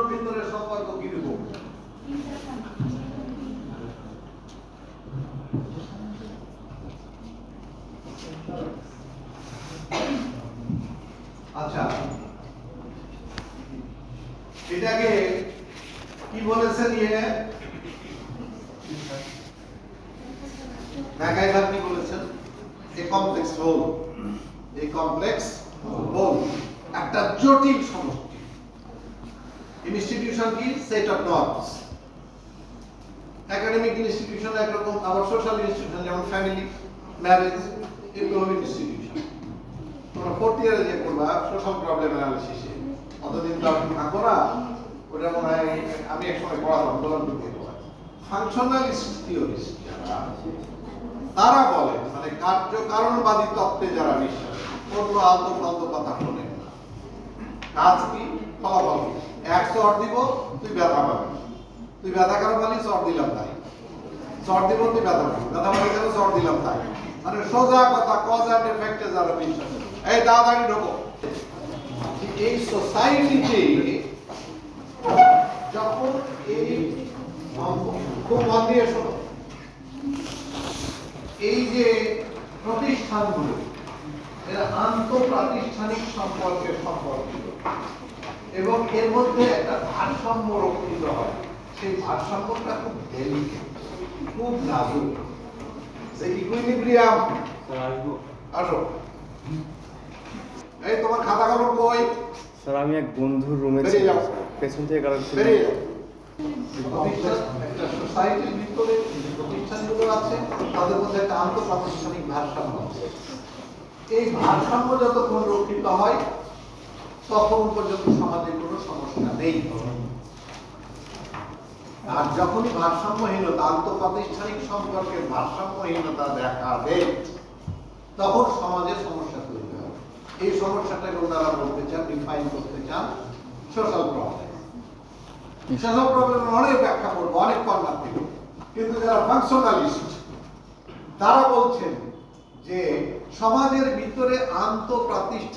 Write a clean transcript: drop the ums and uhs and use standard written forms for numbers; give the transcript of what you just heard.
দুটোর ভিতরে সম্পর্ক কিরকম? আচ্ছা, এটাকে কি বলেছেন? ম্যাকাইভার কি বলেছেন? এ কমপ্লেক্স হোল, এই কমপ্লেক্স হোল একটা জটিল সমষ্টি। ইনস্টিটিউশন কি? Set of norms. Academic institution একরকম, আবার সোশ্যাল ইনস্টিটিউশন যেমন ফ্যামিলি, ম্যারেজ, এগুলো হলো ইনস্টিটিউশন। তোমরা ফোর্থ ইয়ারে যে পড়বা সোশ্যাল প্রবলেম অ্যানালিসিসে, অতদিন তো আপনি থাকো না, ওটা মনে হয় আমি একসময় পড়ালাম, বললাম দিতে ফাংশনালিস্ট থিওরিস্ট যারা, তারা বলে মানে কারণবাদী তত্ত্বে যারা বিশ্বাস, অন্য আলতো ফালতো কথা শোনেন না। কাজ কি? ফলাফল কি? এক চর দিব, তুই ব্যথা পাবি, তুই ব্যথা কেন পালি? চর দিলাম তাই। চর দিব, তুই ব্যথা পাবি, ব্যথা পাবি কেন? চর দিলাম তাই। মানে সোজা কথা, কজ অ্যান্ড এফেক্টে যারা বিশ্বাস। এই তাড়াতাড়ি ঢোকো। এই সোসাইটিতে যখন এই খুব মন দিয়ে শোনো, এই যে প্রতিষ্ঠানগুলো এরা আন্তঃপ্রাতিষ্ঠানিক সম্পর্কের সম্পর্কিত এবং এর মধ্যে একটা ভারসাম্য রক্ষিত হয়। সেই ভারসাম্যটা খুব ডেলিকেট, খুব নাজুক। সেই ইকুইলিব্রিয়াম। আসো, এই তোমার খাতা কলম কই? স্যার আমি এক বন্ধুর রুমে ছিলাম, পেছন থেকে কারণ একটা সোসাইটির ভিতরে যে প্রতিষ্ঠানগুলো আছে তাদের মধ্যে একটা আন্তঃপ্রাতিষ্ঠানিক ভারসাম্য আছে। এই ভারসাম্য যতক্ষণ রক্ষিত হয় তখন পর্যন্ত সমাজে কোনো সমস্যা নেই। আর যখনই ভারসাম্যহীনতা, আন্তঃপ্রাতিষ্ঠানিক সম্পর্কের ভারসাম্যহীনতা দেখা দেয় তখন সমাজের সমস্যা তৈরি হয়। এই সমস্যাটাকে ওনারা বলতে চান, ডিফাইন করতে চান সোশ্যাল প্রবলেম। সোশ্যাল প্রবলেমের অনেক ব্যাখ্যা করবো, অনেক কর্নার থেকে, কিন্তু যারা ফাংশনালিস্ট তারা বলছেন যে সমাজের ভিতরে আন্তঃপ্রাতিষ্ঠানিক